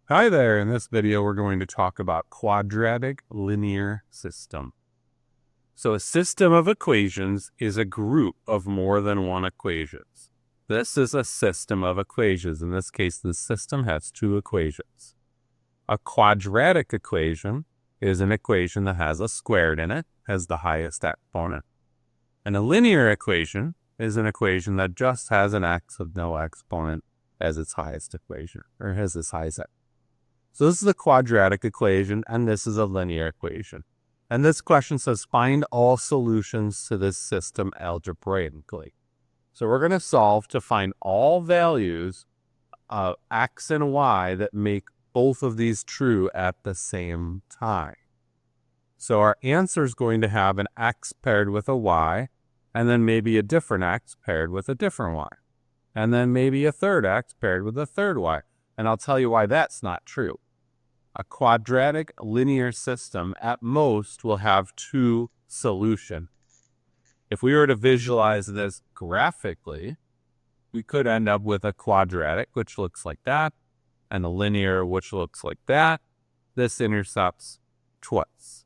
Hi there, in this video we're going to talk about quadratic linear system. So a system of equations is a group of more than one equations. This is a system of equations. In this case, the system has two equations. A quadratic equation is an equation that has a squared in it, has the highest exponent. And a linear equation is an equation that just has an x of no exponent as its highest equation, or has its highest exponent. So this is a quadratic equation, and this is a linear equation. And this question says, find all solutions to this system algebraically. So we're going to solve to find all values of x and y that make both of these true at the same time. So our answer is going to have an x paired with a y, and then maybe a different x paired with a different y. And then maybe a third x paired with a third y. And I'll tell you why that's not true. A quadratic linear system at most will have two solutions. If we were to visualize this graphically, we could end up with a quadratic, which looks like that, and a linear, which looks like that. This intercepts twice.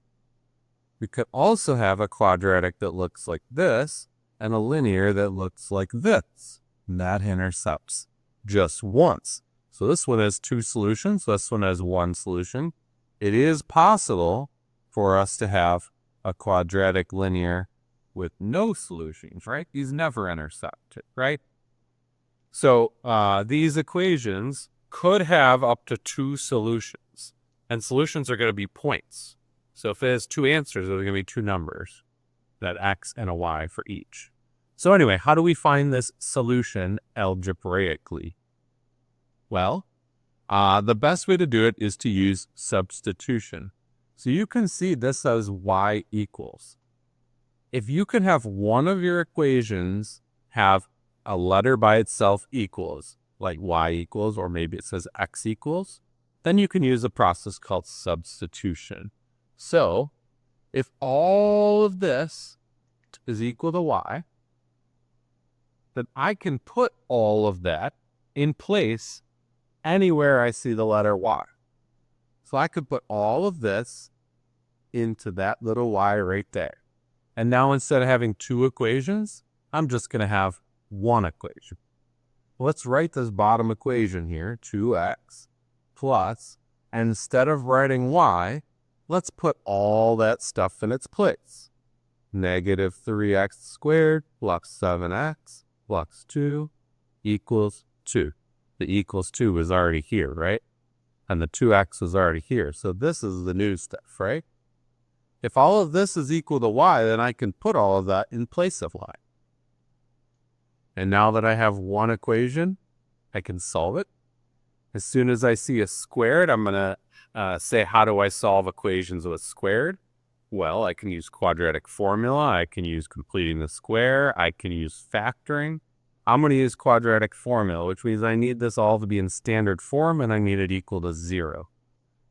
We could also have a quadratic that looks like this, and a linear that looks like this. And that intercepts just once. So this one has two solutions. This one has one solution. It is possible for us to have a quadratic linear with no solutions, right? These never intersect, right? So these equations could have up to two solutions. And solutions are going to be points. So if it has two answers, there's going to be two numbers, that x and a y for each. So anyway, how do we find this solution algebraically? Well, the best way to do it is to use substitution. So you can see this as y equals. If you can have one of your equations have a letter by itself equals, like y equals, or maybe it says x equals, then you can use a process called substitution. So if all of this is equal to y, then I can put all of that in place anywhere I see the letter y. So I could put all of this into that little y right there. And now instead of having two equations, I'm just going to have one equation. Let's write this bottom equation here, 2x plus, and instead of writing y, let's put all that stuff in its place. Negative 3x squared plus 7x plus 2 equals 2. The equals 2 is already here, right? And the 2x is already here. So this is the new stuff, right? If all of this is equal to y, then I can put all of that in place of y. And now that I have one equation, I can solve it. As soon as I see a squared, I'm going to say, how do I solve equations with squared? Well, I can use quadratic formula. I can use completing the square. I can use factoring. I'm going to use quadratic formula, which means I need this all to be in standard form, and I need it equal to 0.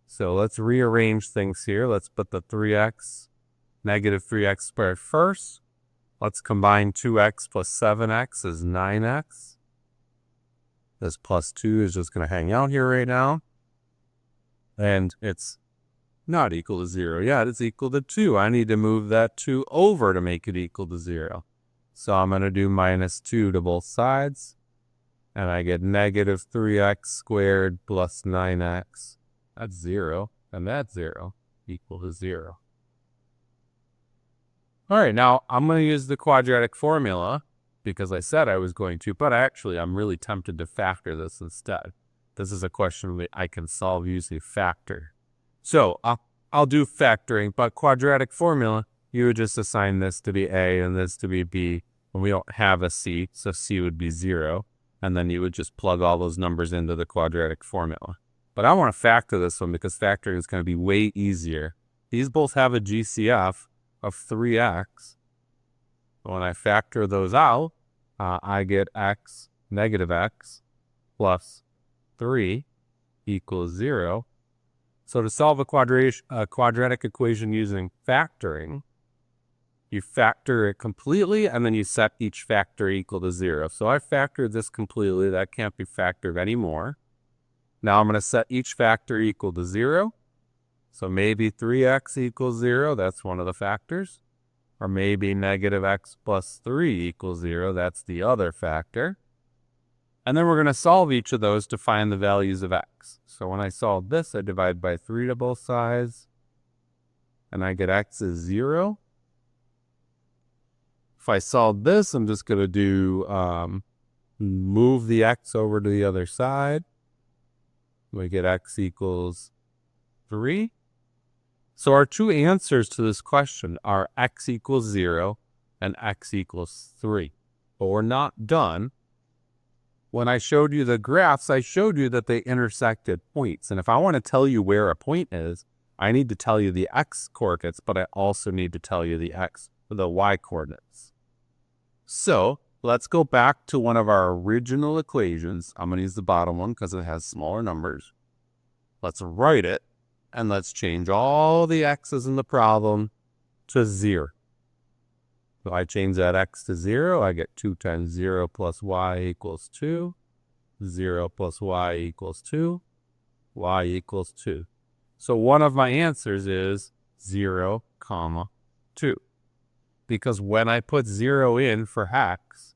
So let's rearrange things here. Let's put the 3x, negative 3x squared first. Let's combine 2x plus 7x is 9x. This plus 2 is just going to hang out here right now. And it's not equal to 0 yet. It's equal to 2. I need to move that 2 over to make it equal to 0. So I'm going to do minus 2 to both sides. And I get negative 3x squared plus 9x. That's 0. And that's 0 equal to 0. All right, now I'm going to use the quadratic formula because I said I was going to, but actually I'm really tempted to factor this instead. This is a question that I can solve using factor. So I'll do factoring, but quadratic formula, you would just assign this to be a and this to be b. And we don't have a c, so c would be 0. And then you would just plug all those numbers into the quadratic formula. But I want to factor this one because factoring is going to be way easier. These both have a GCF of 3x. When I factor those out, I get x, negative x, plus 3 equals 0. So to solve a quadratic equation using factoring, you factor it completely, and then you set each factor equal to 0. So I factored this completely. That can't be factored anymore. Now I'm going to set each factor equal to 0. So maybe 3x equals 0, that's one of the factors. Or maybe negative x plus 3 equals 0, that's the other factor. And then we're going to solve each of those to find the values of x. So when I solve this, I divide by 3 to both sides, and I get x is 0. If I solve this, I'm just going to do move the x over to the other side. We get x equals 3. So our two answers to this question are x equals 0 and x equals 3. But we're not done. When I showed you the graphs, I showed you that they intersected points. And if I want to tell you where a point is, I need to tell you the x coordinates, but I also need to tell you the y coordinates. So let's go back to one of our original equations. I'm going to use the bottom one because it has smaller numbers. Let's write it, and let's change all the x's in the problem to 0. So I change that x to 0, I get 2 times 0 plus y equals 2. 0 plus y equals 2. Y equals 2. So one of my answers is 0, 2. Because when I put 0 in for x,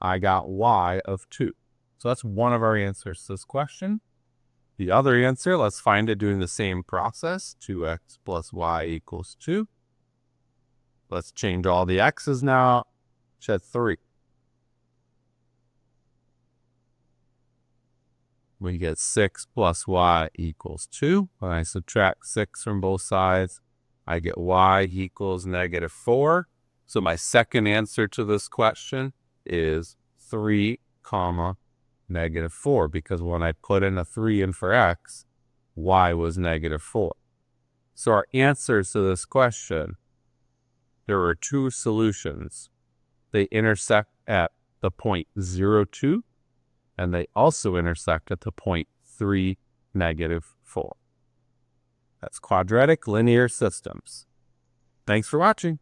I got y of 2. So that's one of our answers to this question. The other answer, let's find it doing the same process. 2x plus y equals 2. Let's change all the x's now. Shed 3. We get 6 plus y equals 2. When I subtract 6 from both sides, I get y equals negative 4. So my second answer to this question is 3, negative 4. Because when I put in a 3 in for x, y was negative 4. So our answers to this question, there were two solutions. They intersect at the point 0, 2, and they also intersect at the point 3, negative 4. That's quadratic linear systems. Thanks for watching.